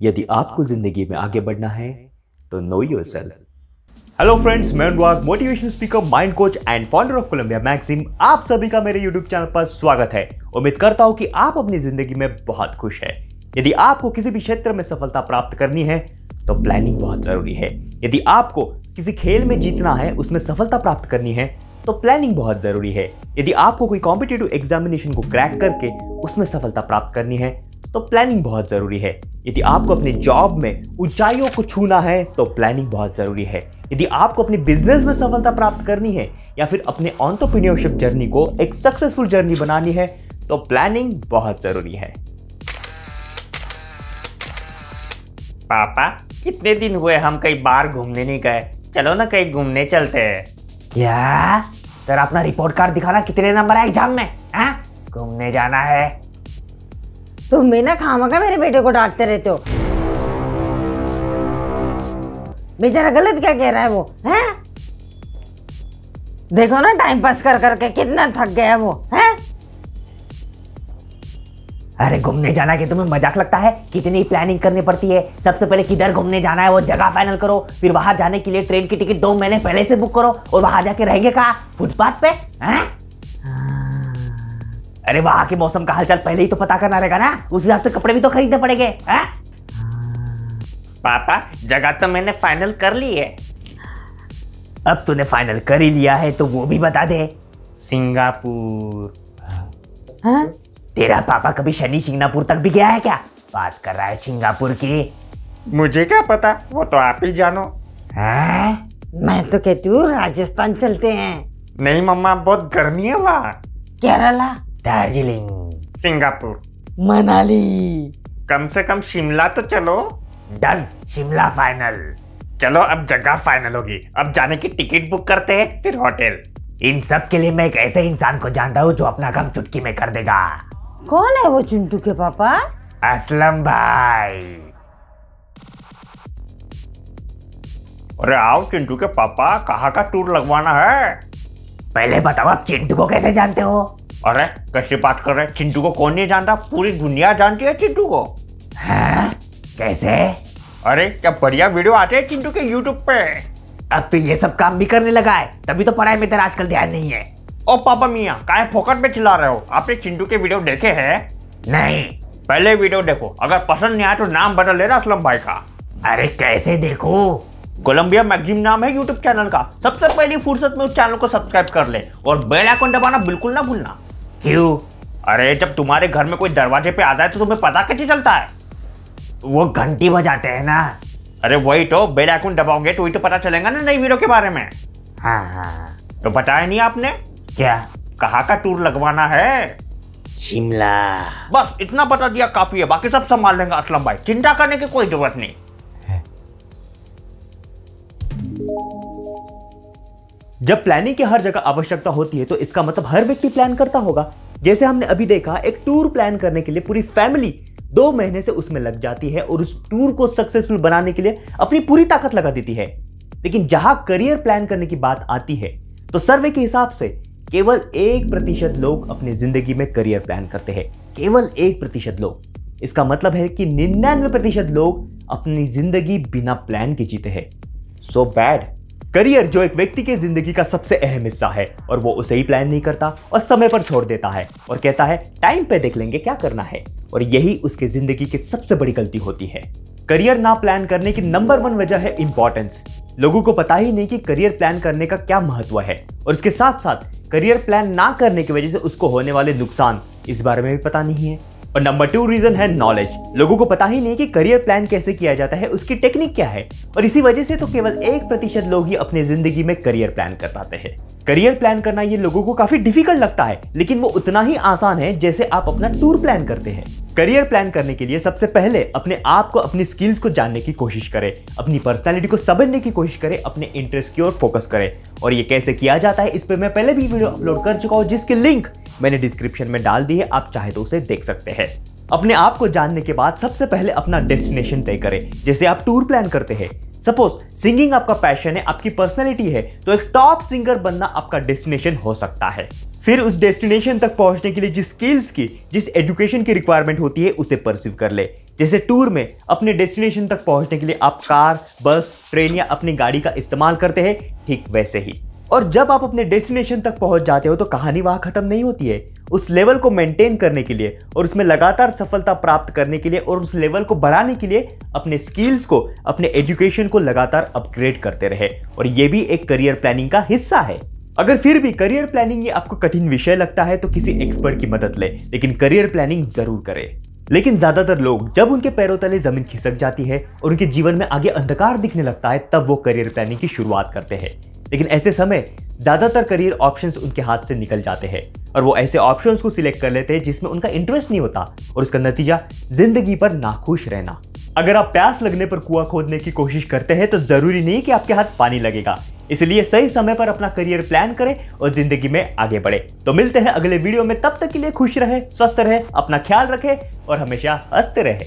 यदि आपको जिंदगी में आगे बढ़ना है तो नो योरसेल्फ। हेलो फ्रेंड्स, मैं Anurag, motivational speaker, mind coach and founder of Columbia magazine. आप सभी का मेरे यूट्यूब चैनल पर स्वागत है। उम्मीद करता हूं कि आप अपनी जिंदगी में बहुत खुश हैं। यदि आपको किसी भी क्षेत्र में सफलता प्राप्त करनी है तो प्लानिंग बहुत जरूरी है। यदि आपको किसी खेल में जीतना है, उसमें सफलता प्राप्त करनी है तो प्लानिंग बहुत जरूरी है। यदि आपको कोई कॉम्पिटिटिव एग्जामिनेशन को क्रैक करके उसमें सफलता प्राप्त करनी है तो प्लानिंग बहुत जरूरी है। यदि आपको अपने जॉब में ऊंचाइयों को छूना है तो प्लानिंग बहुत जरूरी है। यदि आपको अपने बिजनेस में सफलता प्राप्त करनी है या फिर अपने एंटरप्रेन्योरशिप जर्नी को एक सक्सेसफुल जर्नी बनानी है तो प्लानिंग बहुत जरूरी है। पापा, कितने दिन हुए हम कहीं बाहर घूमने नहीं गए। चलो ना कहीं घूमने चलते हैं। क्या तेरा अपना रिपोर्ट कार्ड दिखाना, कितने नंबर है एग्जाम में? घूमने जाना है। तुम भी ना खामखा मेरे बेटे को डांटते रहते हो। बेचारा गलत क्या कह रहा है वो, हैं? देखो ना टाइम पास कर करके कितना थक गया वो, हैं? अरे घूमने जाना कि तुम्हें मजाक लगता है? कितनी प्लानिंग करनी पड़ती है। सबसे पहले किधर घूमने जाना है वो जगह फाइनल करो, फिर वहां जाने के लिए ट्रेन की टिकट 2 महीने पहले से बुक करो और वहां जाके रहेंगे कहाँ? फुटपाथ पे? अरे वहां के मौसम का हालचाल पहले ही तो पता करना रहेगा ना, उस हिसाब से कपड़े भी तो खरीदने पड़ेंगे। पापा, जगह तो मैंने फाइनल कर ली है। अब तूने फाइनल कर ही लिया है तो वो भी बता दे। सिंगापुर। हाँ? तेरा पापा कभी शनि सिंगापुर तक भी गया है क्या? बात कर रहा है सिंगापुर की। मुझे क्या पता, वो तो आप ही जानो। मैं तो कहती हूँ राजस्थान चलते हैं। नहीं मम्मा, बहुत गर्मी है वहाँ। केरला, दार्जिलिंग, सिंगापुर, मनाली, कम से कम शिमला तो चलो। Done, Shimla final. चलो अब जगह फाइनल होगी, अब जाने की टिकट बुक करते हैं, फिर होटल। इन सब के लिए मैं एक ऐसे इंसान को जानता हूँ जो अपना काम चुटकी में कर देगा। कौन है वो चिंटू के पापा? असलम भाई। अरे आओ चिंटू के पापा, कहाँ का टूर लगवाना है? पहले बताओ आप चिंटू को कैसे जानते हो? अरे कैसे बात कर रहे हैं? चिंटू को कौन नहीं जानता, पूरी दुनिया जानती है चिंटू को। कैसे? अरे क्या बढ़िया वीडियो आते हैं चिंटू के यूट्यूब पे। अब तो ये सब काम भी करने लगा है, तभी तो पढ़ाई में तेरा आजकल ध्यान नहीं है। ओ पापा मियाँ, काहे फोकट पे चिल्ला रहे हो? आपने चिंटू के वीडियो देखे हैं? नहीं। पहले वीडियो देखो, अगर पसंद नहीं आया तो नाम बदल लेना असलम भाई का। अरे कैसे देखो? कोलंबिया मैगजीन नाम है यूट्यूब चैनल का। सबसे पहली फुर्सत में उस चैनल को सब्सक्राइब कर ले और बेल आइकन दबाना बिल्कुल ना भूलना। क्यों? अरे जब तुम्हारे घर में कोई दरवाजे पे आता है तो तुम्हें पता कैसे चलता है? वो घंटी बजाते हैं ना। अरे वही तो, बेल आइकन दबाओगे तो वही तो पता चलेगा ना नई वीडियो के बारे में। हाँ। तो बताया नहीं आपने? क्या? कहाँ का टूर लगवाना है? शिमला। बस इतना बता दिया काफी है, बाकी सब संभाल लेंगे असलम भाई, चिंता करने की कोई जरूरत नहीं। जब प्लानिंग की हर जगह आवश्यकता होती है तो इसका मतलब हर व्यक्ति प्लान करता होगा। जैसे हमने अभी देखा, एक टूर प्लान करने के लिए पूरी फैमिली 2 महीने से उसमें लग जाती है और उस टूर को सक्सेसफुल बनाने के लिए अपनी पूरी ताकत लगा देती है। लेकिन जहां करियर प्लान करने की बात आती है तो सर्वे के हिसाब से केवल 1% लोग अपनी जिंदगी में करियर प्लान करते हैं। केवल 1% लोग। इसका मतलब है कि 99% लोग अपनी जिंदगी बिना प्लान के जीते हैं। So bad. करियर जो एक व्यक्ति की जिंदगी का सबसे अहम हिस्सा है और वो उसे ही प्लान नहीं करता और समय पर छोड़ देता है और कहता है टाइम पे देख लेंगे क्या करना है, और यही उसके जिंदगी की सबसे बड़ी गलती होती है। करियर ना प्लान करने की नंबर 1 वजह है इंपॉर्टेंस। लोगों को पता ही नहीं कि करियर प्लान करने का क्या महत्व है, और इसके साथ साथ करियर प्लान ना करने की वजह से उसको होने वाले नुकसान इस बारे में भी पता नहीं है। और नंबर 2 रीजन है नॉलेज। लोगों को पता ही नहीं कि करियर प्लान कैसे किया जाता है, उसकी टेक्निक क्या है, और इसी वजह से तो केवल 1% लोग ही अपनी जिंदगी में करियर प्लान कर पाते हैं। करियर प्लान करना ये लोगों को काफी डिफिकल्ट लगता है, लेकिन वो उतना ही आसान है जैसे आप अपना टूर प्लान करते हैं। करियर प्लान करने के लिए सबसे पहले अपने आप को, अपनी स्किल्स को जानने की कोशिश करें, अपनी पर्सनैलिटी को समझने की कोशिश करें, अपने इंटरेस्ट की ओर फोकस करें। और ये कैसे किया जाता है इस पर मैं पहले भी वीडियो अपलोड कर चुका हूं, जिसकी लिंक मैंने डिस्क्रिप्शन में डाल दी है, आप चाहे तो उसे देख सकते हैं। अपने आप को जानने के बाद सबसे पहले अपना डेस्टिनेशन तय करें। जैसे आप टूर प्लान करते हैं, सपोज सिंगिंग आपका पैशन है, आपकी पर्सनैलिटी है, तो एक टॉप सिंगर बनना आपका डेस्टिनेशन हो सकता है। फिर उस डेस्टिनेशन तक पहुंचने के लिए जिस स्किल्स की, जिस एजुकेशन की रिक्वायरमेंट होती है उसे परस्यू कर ले। जैसे टूर में अपने डेस्टिनेशन तक पहुंचने के लिए आप कार, बस, ट्रेन या अपनी गाड़ी का इस्तेमाल करते हैं, ठीक वैसे ही। और जब आप अपने डेस्टिनेशन तक पहुंच जाते हो तो कहानी वहां खत्म नहीं होती है। उस लेवल को मेंटेन करने के लिए और उसमें लगातार सफलता प्राप्त करने के लिए और उस लेवल को बढ़ाने के लिए अपने स्किल्स को, अपने एजुकेशन को लगातार अपग्रेड करते रहे। और ये भी एक करियर प्लानिंग का हिस्सा है। अगर फिर भी करियर प्लानिंग ये आपको कठिन विषय लगता है तो किसी एक्सपर्ट की मदद ले, लेकिन करियर प्लानिंग जरूर करें। लेकिन ज्यादातर लोग जब उनके पैरों तले जमीन खिसक जाती है और उनके जीवन में आगे अंधकार दिखने लगता है, तब वो करियर प्लानिंग की शुरुआत करते हैं। लेकिन ऐसे समय ज्यादातर करियर ऑप्शंस उनके हाथ से निकल जाते हैं और वो ऐसे ऑप्शंस को सिलेक्ट कर लेते हैं जिसमें उनका इंटरेस्ट नहीं होता और उसका नतीजा जिंदगी पर नाखुश रहना। अगर आप प्यास लगने पर कुआं खोदने की कोशिश करते हैं तो जरूरी नहीं कि आपके हाथ पानी लगेगा। इसलिए सही समय पर अपना करियर प्लान करें और जिंदगी में आगे बढ़े। तो मिलते हैं अगले वीडियो में, तब तक के लिए खुश रहे, स्वस्थ रहे, अपना ख्याल रखें और हमेशा हंसते रहे।